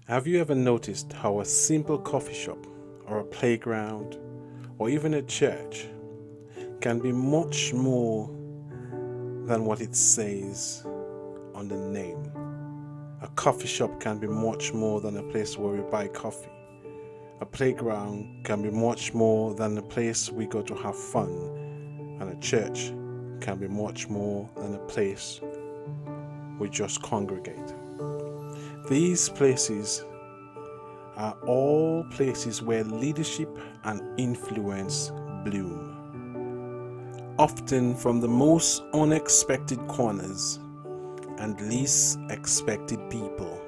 Have you ever noticed how a simple coffee shop or a playground or even a church can be much more than what it says on the name? A coffee shop can be much more than a place where we buy coffee. A playground can be much more than a place we go to have fun. And a church can be much more than a place we just congregate. These places are all places where leadership and influence bloom, often from the most unexpected corners and least expected people.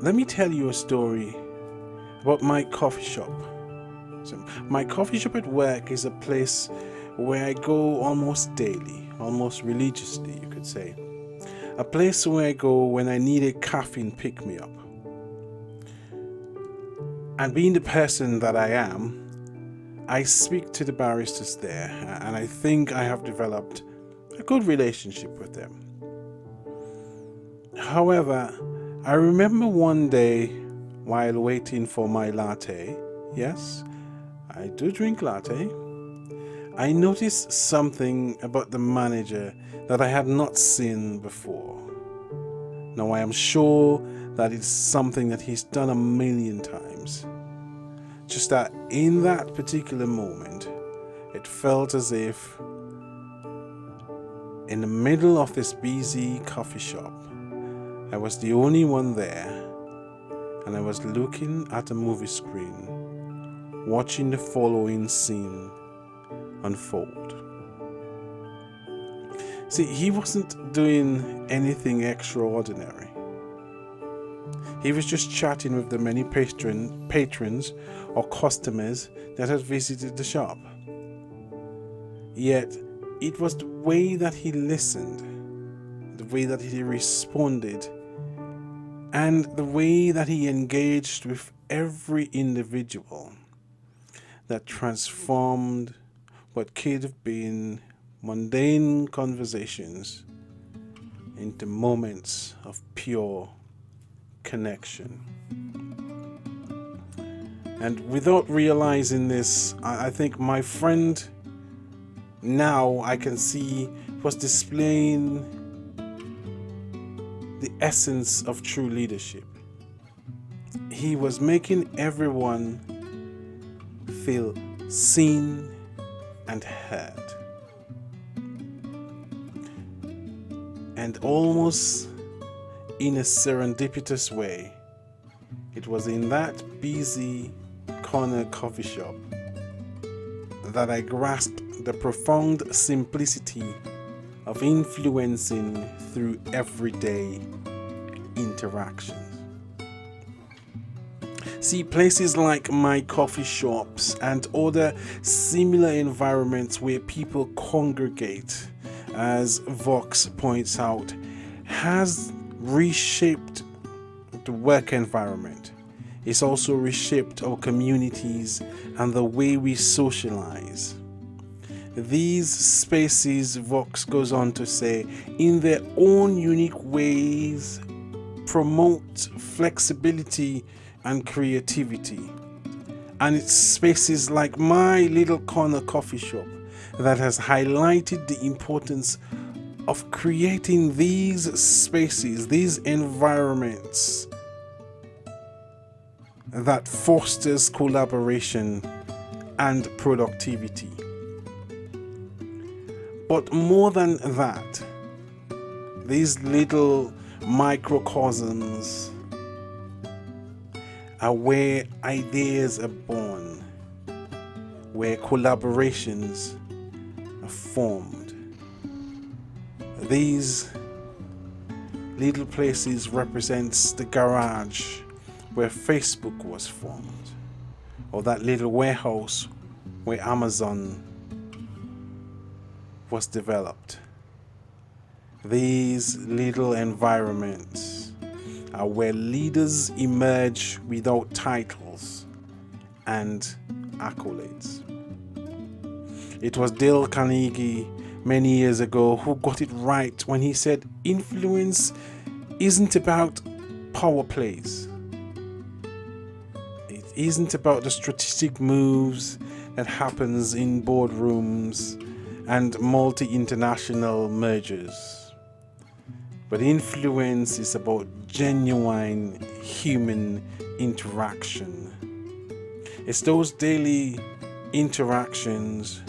Let me tell you a story about my coffee shop. So my coffee shop at work is a place where I go almost daily, almost religiously, you could say. A place where I go when I need a caffeine pick-me-up. And being the person that I am, I speak to the baristas there, and I think I have developed a good relationship with them. However, I remember one day while waiting for my latte, yes, I do drink latte, I noticed something about the manager that I had not seen before. Now I am sure that it's something that he's done a million times. Just that in that particular moment, it felt as if in the middle of this busy coffee shop, I was the only one there, and I was looking at a movie screen, watching the following scene unfold. See, he wasn't doing anything extraordinary. He was just chatting with the many patrons or customers that had visited the shop. Yet, it was the way that he listened, the way that he responded, and the way that he engaged with every individual that transformed what could have been mundane conversations into moments of pure connection. And without realizing this, I think my friend, now I can see, was displaying the essence of true leadership. He was making everyone feel seen and heard. And almost in a serendipitous way, it was in that busy corner coffee shop that I grasped the profound simplicity of influencing through everyday interactions. See, places like my coffee shops and other similar environments where people congregate, as Vox points out, has reshaped the work environment. It's also reshaped our communities and the way we socialize. These spaces, Vox goes on to say, in their own unique ways, promote flexibility and creativity. And it's spaces like my little corner coffee shop that has highlighted the importance of creating these spaces, these environments that fosters collaboration and productivity. But more than that, these little microcosms are where ideas are born, where collaborations are formed. These little places represents the garage where Facebook was formed, or that little warehouse where Amazon was developed. These little environments are where leaders emerge without titles and accolades. It was Dale Carnegie many years ago who got it right when he said influence isn't about power plays. It isn't about the strategic moves that happens in boardrooms and multi-international mergers. But influence is about genuine human interaction. It's those daily interactions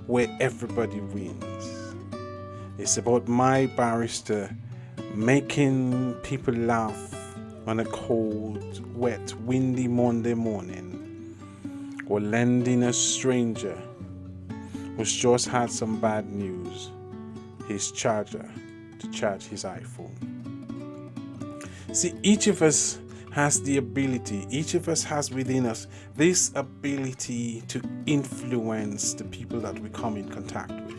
where everybody wins. It's about my barista making people laugh on a cold, wet, windy Monday morning, or lending a stranger who's just had some bad news his charger to charge his iPhone. See, each of us has the ability, each of us has within us this ability to influence the people that we come in contact with.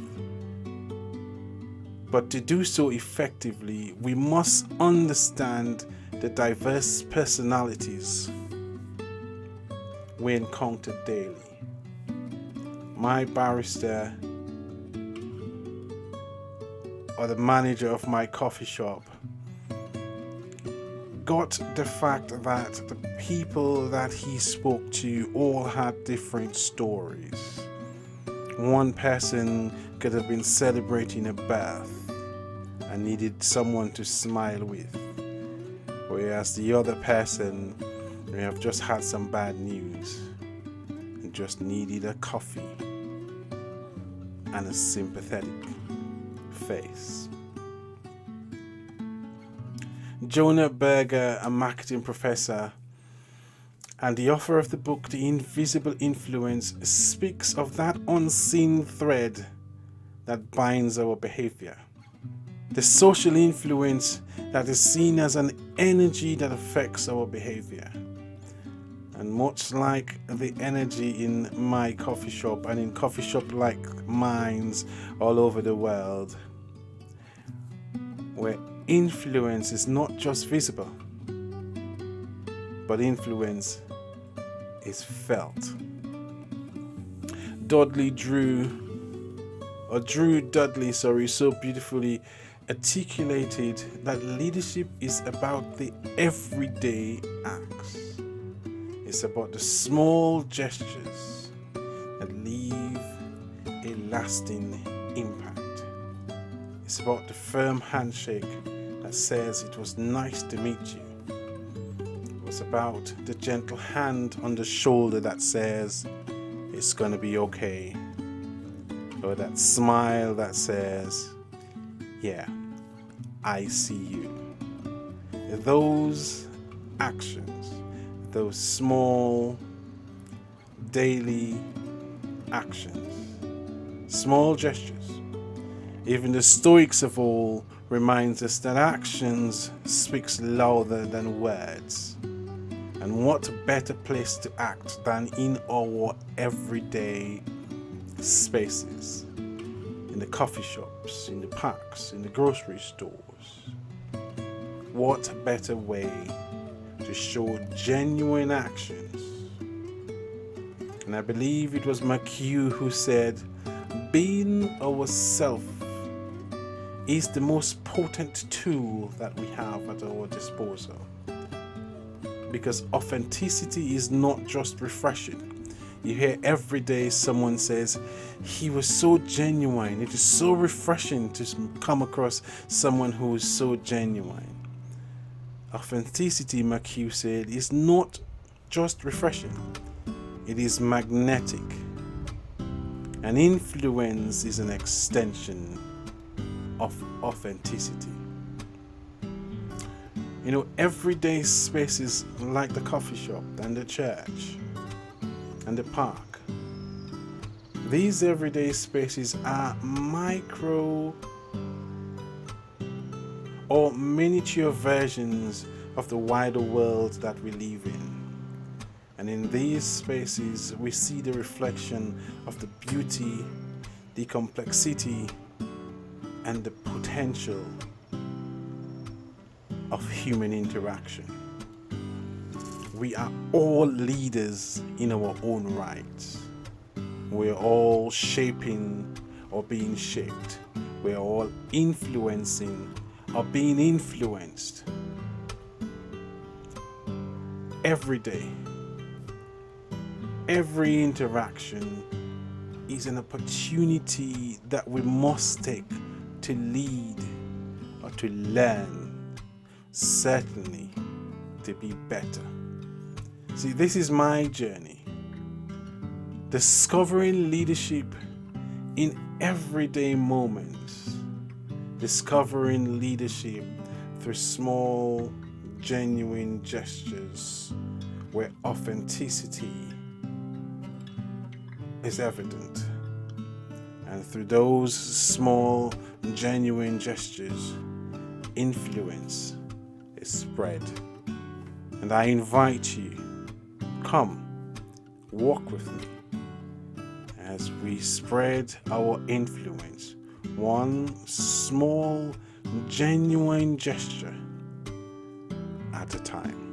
But to do so effectively, we must understand the diverse personalities we encounter daily. My barista, or the manager of my coffee shop, got the fact that the people that he spoke to all had different stories. One person could have been celebrating a birth and needed someone to smile with, whereas the other person may have just had some bad news and just needed a coffee and a sympathetic face. Jonah Berger, a marketing professor and the author of the book The Invisible Influence, speaks of that unseen thread that binds our behavior. The social influence that is seen as an energy that affects our behavior. And much like the energy in my coffee shop and in coffee shop like mines all over the world, where influence is not just visible, but influence is felt. Drew Dudley, so beautifully articulated that leadership is about the everyday acts. It's about the small gestures that leave a lasting impact. It's about the firm handshake that says it was nice to meet you. It's about the gentle hand on the shoulder that says it's gonna be okay. Or that smile that says, yeah, I see you. Those actions, those small daily actions, small gestures. Even the Stoics of all reminds us that actions speaks louder than words. And what better place to act than in our everyday spaces, in the coffee shops, in the parks, in the grocery stores. What better way to show genuine actions? And I believe it was McHugh who said, being ourselves is the most potent tool that we have at our disposal. Because authenticity is not just refreshing. You hear every day someone says, he was so genuine. It is so refreshing to come across someone who is so genuine. Authenticity, McHugh said, is not just refreshing. It is magnetic. And influence is an extension of authenticity. You know, everyday spaces like the coffee shop and the church and the park. These everyday spaces are micro or miniature versions of the wider world that we live in. And in these spaces, we see the reflection of the beauty, the complexity, and the potential of human interaction. We are all leaders in our own right. We're all shaping or being shaped. We're all influencing or being influenced. every day. Every interaction is an opportunity that we must take to lead or to learn, certainly to be better. See, this is my journey. Discovering leadership in everyday moments. Discovering leadership through small, genuine gestures where authenticity is evident. And through those small, genuine gestures, influence is spread. And I invite you, come, walk with me as we spread our influence, one small, genuine gesture at a time.